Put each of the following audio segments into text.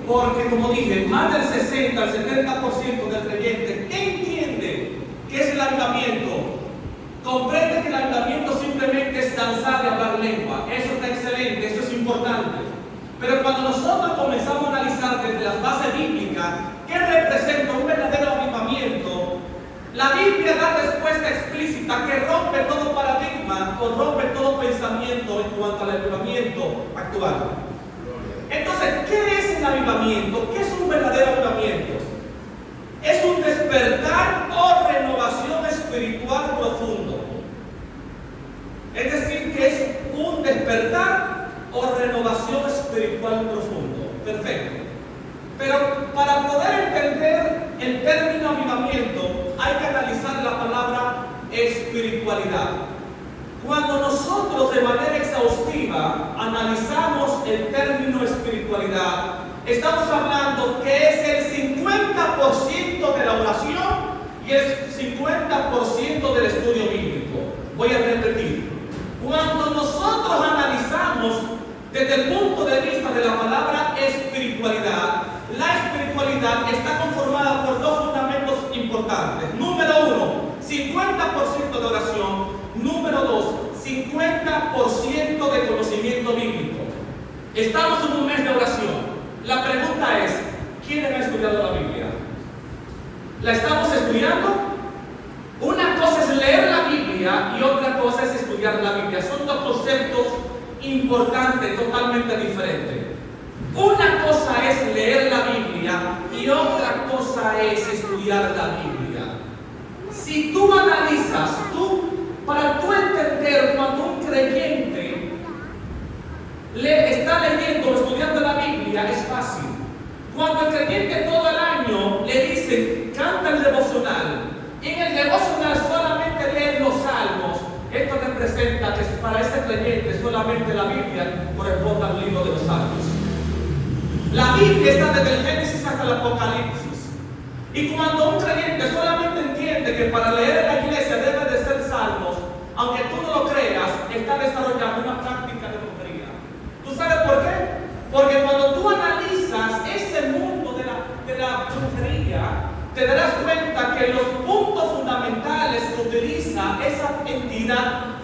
Porque, como dije, más del 60 al 70% del creyente entiende qué es el avivamiento. Comprende que el avivamiento simplemente es danzar y hablar lengua. Eso está excelente, eso es importante. Pero cuando nosotros comenzamos a analizar desde las bases bíblicas qué representa un verdadero avivamiento, la Biblia da respuesta explícita que rompe todo paradigma o rompe todo pensamiento en cuanto al avivamiento actual. Entonces, ¿qué es el avivamiento? ¿Qué es un verdadero avivamiento? Es un despertar o renovación espiritual profundo. Es decir, que es un despertar o renovación espiritual profundo. Perfecto. Pero para poder entender el término avivamiento, hay que analizar la palabra espiritualidad. Cuando nosotros de manera exhaustiva analizamos el término espiritualidad, estamos hablando que es el 50% de la oración y el 50% del estudio bíblico. Voy a repetir. Cuando nosotros analizamos desde el punto de vista de la palabra espiritualidad, la espiritualidad está conformada por dos fundamentos importantes. Número uno, 50% de oración. Número dos, 50% de conocimiento bíblico. Estamos en un mes de oración. La pregunta es, ¿quiénes han estudiado la Biblia? ¿La estamos estudiando? Una cosa es leer la Biblia y otra cosa es estudiar la Biblia. Son dos conceptos importantes, totalmente diferentes. Una cosa es leer la Biblia y otra cosa es estudiar la Biblia. Si tú analizas, para tú entender cuando un creyente está leyendo o estudiando la Biblia, es fácil. Cuando el creyente todo el año le dicen, canta el devocional, en el devocional solamente lee los salmos, esto representa que para este creyente solamente la Biblia corresponde al libro de los salmos. La Biblia está desde el Génesis hasta el Apocalipsis. Y cuando un creyente solamente entiende que para leer en la iglesia debe de ser salmos, aunque tú no lo creas, está desarrollando una práctica de brujería. ¿Tú sabes por qué? Porque cuando tú analizas ese mundo de la brujería, te darás cuenta que los puntos fundamentales que utiliza esa entidad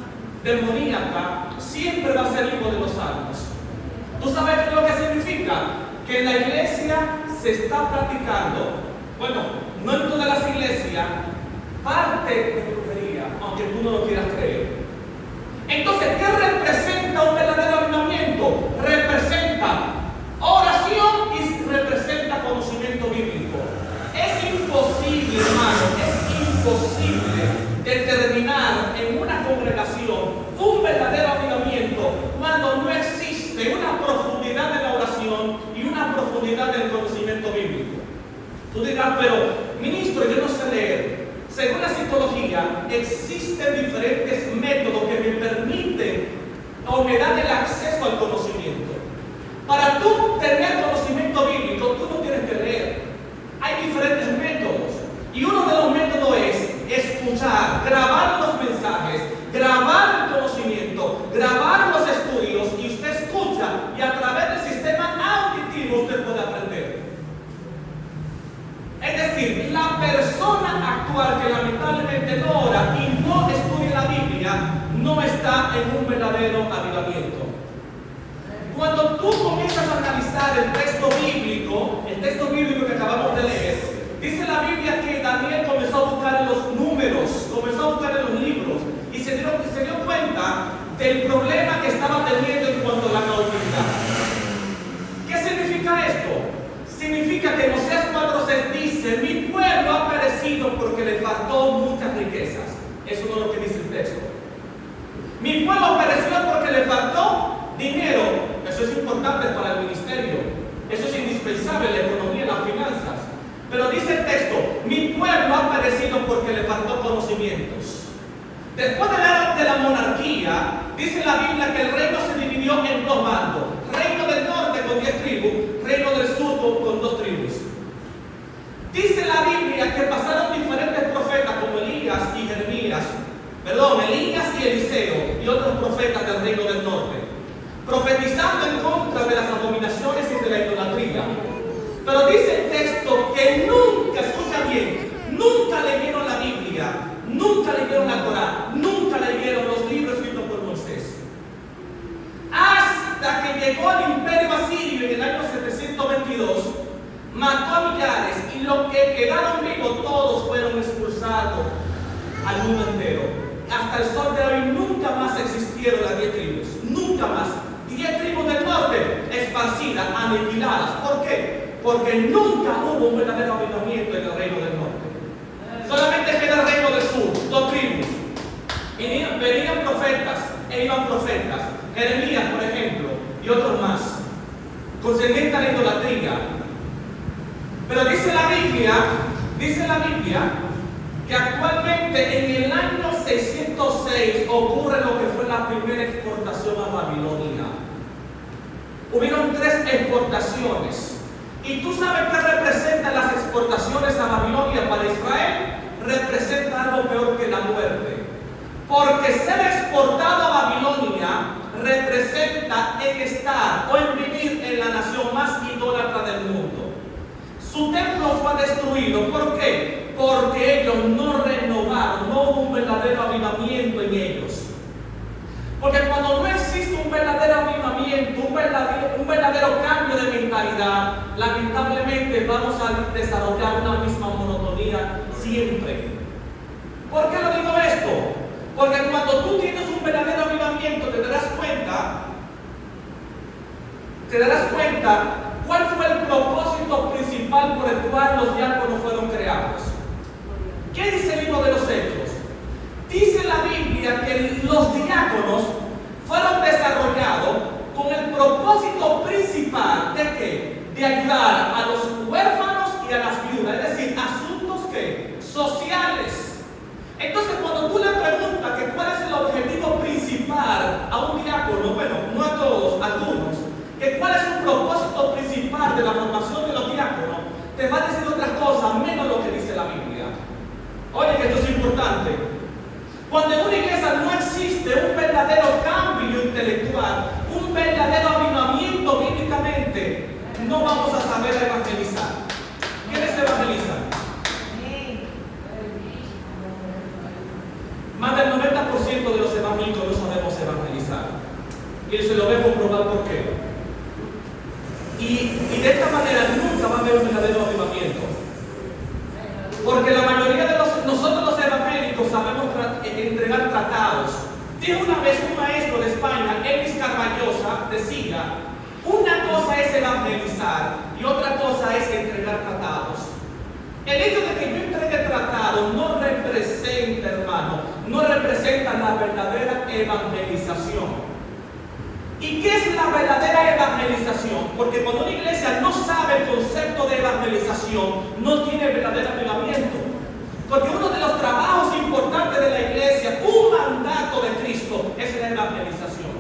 demoníaca siempre va a ser el libro de los salmos. ¿Tú sabes qué es lo que significa? Que en la iglesia se está practicando, bueno, no en todas las iglesias, parte de brujería, aunque tú no lo quieras creer. Entonces, ¿qué representa un verdadero avivamiento? Representa oración y representa conocimiento bíblico. Es imposible, hermano, es imposible determinar en una congregación un verdadero avivamiento cuando no existe una profundidad de la oración y una profundidad del conocimiento bíblico. Tú dirás, pero ministro, yo no sé leer. Según la psicología, existen diferentes métodos que me permiten o me dan el acceso al conocimiento. Para tú tener conocimiento bíblico, tú no tienes que leer. Hay diferentes métodos. Y uno de los métodos es escuchar, grabar los mensajes, grabar el conocimiento, grabar los estudios, y usted escucha y a través del sistema auditivo usted puede aprender. Es decir, la persona actual que lamentablemente no ora y no estudia la Biblia no está en un verdadero avivamiento. Cuando tú comienzas a analizar el texto bíblico que acabamos de leer, dice la Biblia que Daniel comenzó a buscar en los números, comenzó a buscar en los libros y se dio cuenta del problema que estaba teniendo en cuanto a la cautividad. ¿Qué significa esto? Significa que en Oseas 4:6 dice, mi pueblo ha perecido porque le faltó muchas riquezas. Eso no es lo que dice el texto. Mi pueblo pereció porque le faltó dinero. Eso es importante para el ministerio. Eso es indispensable en la economía y las finanzas. Pero dice el texto, mi pueblo ha perecido porque le faltó conocimientos. Después de la monarquía, dice la Biblia que el reino se dividió en dos bandos. Reino del norte con 10 tribus, reino del sur con 2 tribus. Dice la Biblia que pasaron diferentes profetas como Elías y Eliseo y otros profetas del reino del norte, profetizando en contra de las abominaciones y de la idolatría. Pero dice el texto que nunca, escucha bien, nunca leyeron la Biblia, nunca leyeron la Torá, nunca leyeron los libros escritos por Moisés. Hasta que llegó el imperio asirio en el año 722, mató a millares y los que quedaron vivos todos fueron expulsados al mundo entero. Hasta el sol de hoy nunca más existieron las 10 tribus, nunca más. 10 tribus del norte esparcidas, aniquiladas. ¿Por qué? Porque nunca hubo un verdadero avivamiento en el reino del norte. Solamente queda el reino del sur, 2 tribus. Venían profetas e iban profetas. Jeremías, por ejemplo, y otros más, concerniente a la idolatría. Pero dice la Biblia que actualmente en el año 606 ocurre lo que fue la primera exportación a Babilonia. Hubieron 3 exportaciones. ¿Y tú sabes qué representan las exportaciones a Babilonia para Israel? Representa algo peor que la muerte. Porque ser exportado a Babilonia representa en estar o en vivir en la nación más idólatra del mundo. Su templo fue destruido. ¿Por qué? Porque ellos no renovaron, no hubo un verdadero avivamiento en ellos. Porque cuando no existe un verdadero avivamiento, un verdadero cambio de mentalidad, lamentablemente vamos a desarrollar una misma monotonía siempre. ¿Por qué lo digo esto? Porque cuando tú tienes un verdadero avivamiento te darás cuenta cuál fue el propósito principal por el cual los diáconos fueron creados. ¿Qué dice el libro de los Hechos? Dice la Biblia que los diáconos fueron desarrollados con el propósito principal ¿de qué? De ayudar a los huérfanos y a las viudas, es decir, asuntos ¿qué? Sociales. Entonces, cuando tú le preguntas que cuál es el objetivo principal a un diácono, bueno, no a todos, a algunos, que cuál es el propósito principal de la formación de los diáconos, te va a decir otras cosas menos lo que dice la Biblia. Oye, que esto es importante. Cuando en una iglesia no existe un verdadero cambio intelectual, un verdadero avivamiento bíblicamente, no vamos a saber evangelizar. ¿Quiénes evangelizan? Más del 90% de los evangélicos no sabemos evangelizar. Y se lo voy a comprobar por qué. Y de esta manera nunca va a haber un verdadero avivamiento. Porque la mayoría de nosotros los evangélicos sabemos entregar tratados. Dijo una vez un maestro de España, Elvis Carballosa, decía, una cosa es evangelizar y otra cosa es entregar tratados. El hecho de que yo entregue tratados no representa, hermano, no representa la verdadera evangelización. ¿Y qué es la verdadera evangelización? Porque cuando una iglesia no sabe el concepto de evangelización, no tiene verdadero avivamiento. Porque uno de los trabajos importantes de la iglesia, un mandato de Cristo, es la evangelización.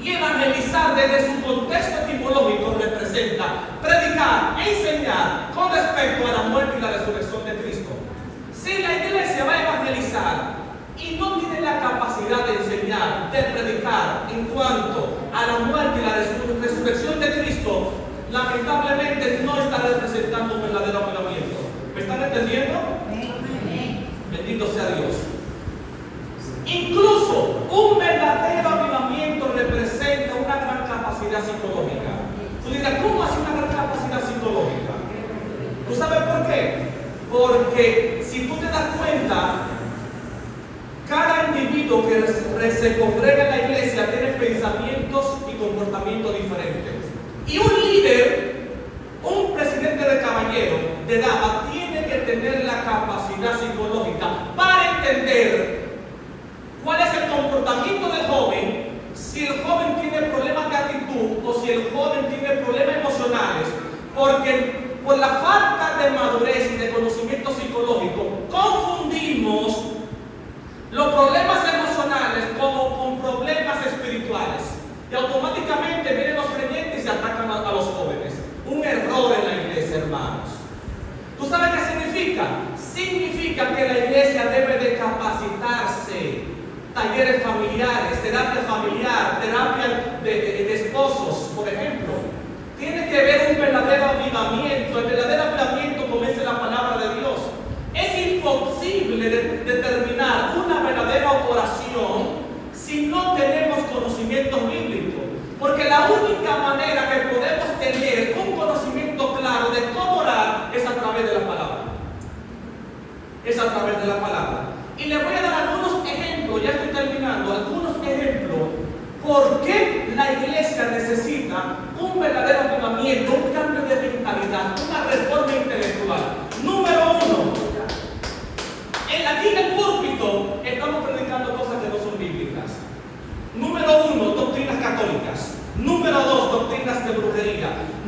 Y evangelizar desde su contexto etimológico representa predicar, enseñar con respecto a la muerte y la resurrección de Cristo. Si la iglesia va a evangelizar y no tiene la capacidad de enseñar, de predicar en cuanto a la muerte y la resurrección de Cristo, lamentablemente no está representando un verdadero avivamiento. ¿Me están entendiendo? Bendito sea Dios. Incluso un verdadero avivamiento representa una gran capacidad psicológica. Tú dirás, ¿cómo hace una gran capacidad psicológica? ¿Tú sabes por qué? Porque si tú te das cuenta, cada individuo que se congrega en la iglesia tiene pensamientos y comportamientos diferentes. Y un líder, un presidente de caballero, de dama, tiene que tener la capacidad psicológica para entender cuál es el comportamiento del joven, si el joven tiene problemas de actitud o si el joven tiene problemas emocionales, porque por la falta de madurez y de conocimiento psicológico confundimos los problemas emocionales como con problemas espirituales y automáticamente vienen los creyentes y atacan a los jóvenes. Un error en la iglesia, hermanos. ¿Tú sabes qué significa? Significa que la iglesia debe de capacitarse. Talleres familiares, terapia familiar, terapia de esposos, por ejemplo. Tiene que haber un verdadero avivamiento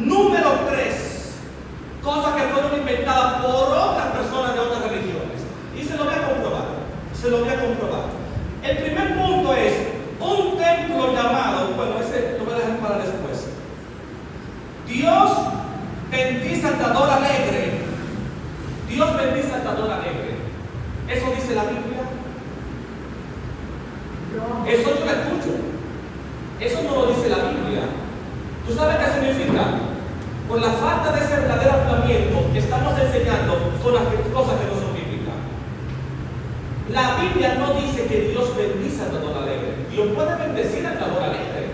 Número 3, cosas que fueron inventadas por otras personas de otras religiones. Y se lo voy a comprobar. El primer punto es un templo llamado, bueno, ese lo voy a dejar para después. Dios bendice al dador alegre. Dios bendice al dador alegre. ¿Eso dice la Biblia? Eso yo lo escucho. Eso no lo dice la Biblia. ¿Tú sabes qué significa? Por la falta de ese verdadero avivamiento, estamos enseñando cosas que no son bíblicas. La Biblia no dice que Dios bendice al dador alegre. Dios puede bendecir al dador alegre.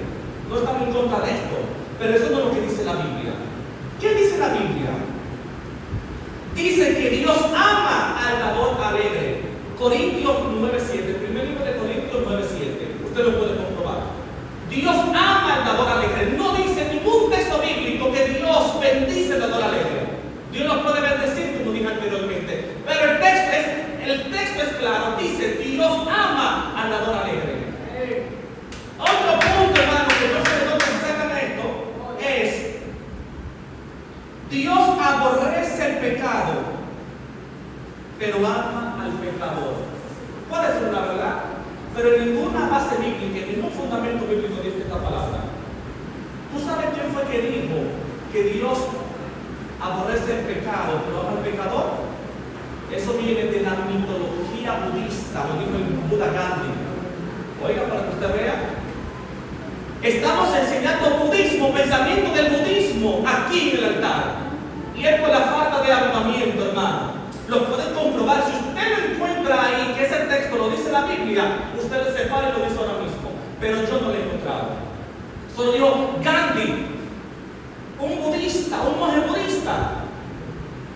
No estamos en contra de esto. Pero eso no es lo que dice la Biblia. ¿Qué dice la Biblia? Dice que Dios ama al dador alegre. Corintios 9:7, el primer libro de Corintios 9:7. Usted lo puede comprobar. Dios ama al dador alegre. No dice ningún texto bíblico que Dios bendice al dador alegre. Dios nos puede bendecir, como dije anteriormente. Pero el texto es claro. Dice, Dios ama al dador alegre. Otro punto, hermano, que no sé de dónde sacan esto, es Dios aborrece el pecado, pero ama al pecador. Puede ser una verdad, pero en ninguna base bíblica, en ningún fundamento bíblico dice esta palabra. ¿Tú sabes quién fue que dijo que Dios aborrece el pecado, pero ama al pecador? Eso viene de la mitología budista, lo dijo el Buda Gandhi. Oiga, para que usted vea. Estamos enseñando budismo, pensamiento del budismo, aquí en el altar. Y es por la falta de avivamiento, hermano. Lo pueden comprobar. Si usted lo encuentra ahí, que ese texto lo dice la Biblia, usted lo separa y lo dice ahora mismo. Pero yo no lo he encontrado. Solo digo Gandhi, un budista, un monje budista,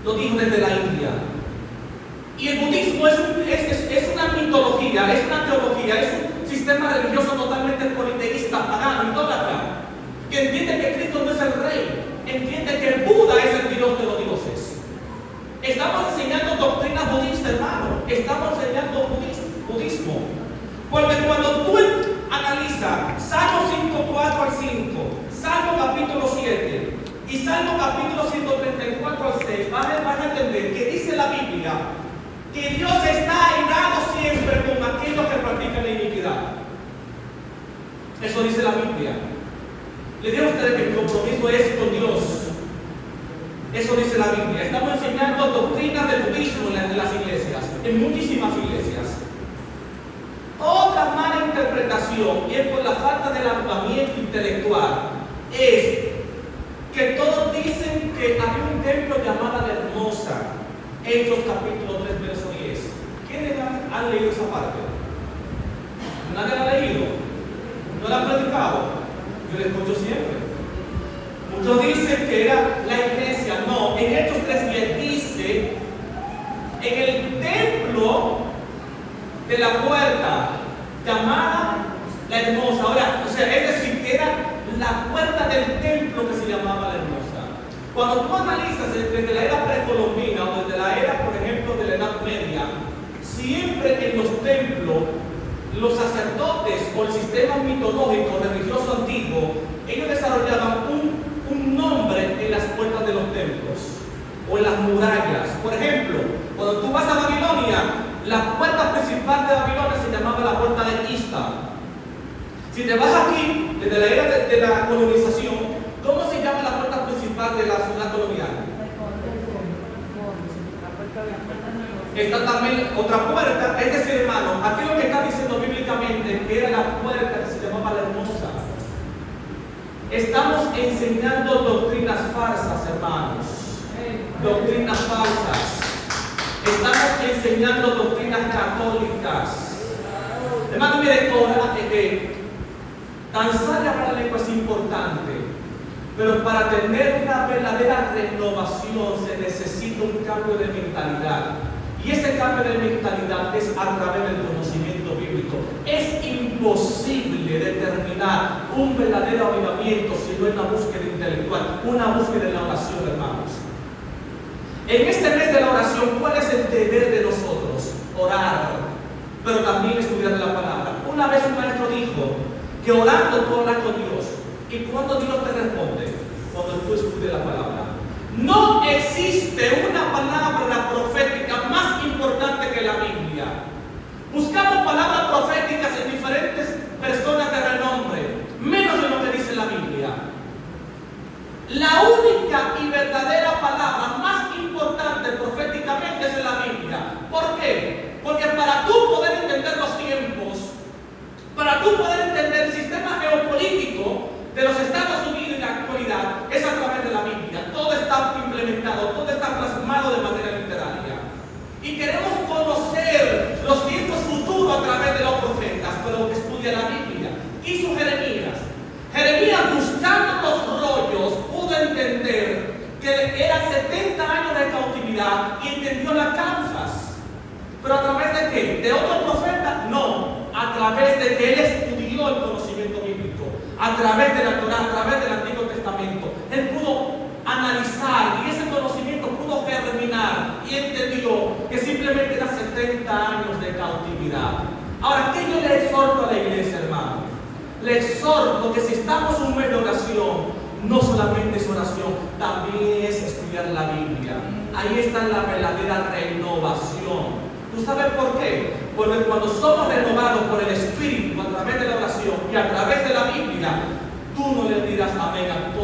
lo dijo desde la India. Y el budismo es una mitología, es una teología, es un sistema religioso totalmente politeísta, pagano, idólatra, que entiende que Cristo no es el rey, entiende que el Buda es el Dios de los dioses. Estamos enseñando doctrinas budistas, hermano. Estamos enseñando budismo. Porque cuando tú analizas Salmo 5:4 al 5, Salmo capítulo 7 y Salmo capítulo 134 al 6, vas a entender que dice la Biblia que Dios está airado siempre con aquellos que practican la iniquidad. Eso dice la Biblia. Le digo a ustedes que el compromiso es con Dios. Eso dice la Biblia. Estamos enseñando doctrinas del budismo en las iglesias, en muchísimas iglesias. Otra mala interpretación, y es por la falta del avivamiento intelectual, es que todos dicen que había un templo llamado La Hermosa. Hechos capítulo 3, verso 10. ¿Quiénes han leído esa parte? ¿Nadie la ha leído? ¿No la han predicado? Yo la escucho siempre. Muchos dicen que era la iglesia. No, en Hechos 3:10 dice, en el templo de la puerta llamada La Hermosa. Ahora, es decir, que era la puerta del templo que se llamaba La Hermosa. Cuando tú analizas desde la era precolombina o desde la era, por ejemplo, de la Edad Media, siempre en los templos, los sacerdotes o el sistema mitológico religioso antiguo, ellos desarrollaban un nombre en las puertas de los templos o en las murallas. Por ejemplo, cuando tú vas a Babilonia, la puerta principal de Babilonia se llamaba la puerta de Istar. Si te vas aquí, desde la era de la colonización, ¿cómo se llama la puerta principal de la ciudad colonial? Está también otra puerta. Es decir, hermano, aquí lo que está diciendo bíblicamente que era la puerta que se llamaba La Hermosa. Estamos enseñando doctrinas falsas, hermanos. Doctrinas falsas. Estamos enseñando doctrinas católicas. Hermano, mire, danzar y hablar la lengua es importante, pero para tener una verdadera renovación se necesita un cambio de mentalidad. Y ese cambio de mentalidad es a través del conocimiento bíblico. Es imposible determinar un verdadero avivamiento si no es una búsqueda intelectual, una búsqueda en la oración, hermanos. En este mes de la oración, ¿cuál es el deber de nosotros? Orar, pero también estudiar la palabra. Una vez un maestro dijo que orando tú hablas con Dios. ¿Y cuando Dios te responde? cuando tú estudias la palabra. No existe una palabra profética más importante que la Biblia. Buscamos palabras proféticas en diferentes personas de renombre, menos de lo que dice la Biblia. La única y verdadera palabra más importante proféticamente es en la Biblia. ¿Por qué? Porque para tú poder entender los tiempos, para tú poder entender el sistema geopolítico de los Estados Unidos en la actualidad, es a través de la Biblia. Todo está implementado, todo está plasmado de manera literaria. Y queremos conocer los tiempos futuros a través de los profetas, pero que estudia la Biblia. Hizo Jeremías. Jeremías, buscando los rollos, pudo entender que eran 70 años de cautividad y entendió las causas. ¿Pero a través de qué? ¿De otro profeta? No. A través de que él estudió el conocimiento bíblico, a través de la Torá, a través del Antiguo Testamento. Él pudo analizar y ese conocimiento pudo germinar y entendió que simplemente eran 70 años de cautividad. Ahora, ¿qué yo le exhorto a la iglesia, hermano? Le exhorto que si estamos en un mes de oración, no solamente es oración, también es estudiar la Biblia. Ahí está la verdadera renovación. ¿Tú sabes por qué? Porque cuando somos renovados por el Espíritu a través de la oración y a través de la Biblia, tú no le dirás amén a todo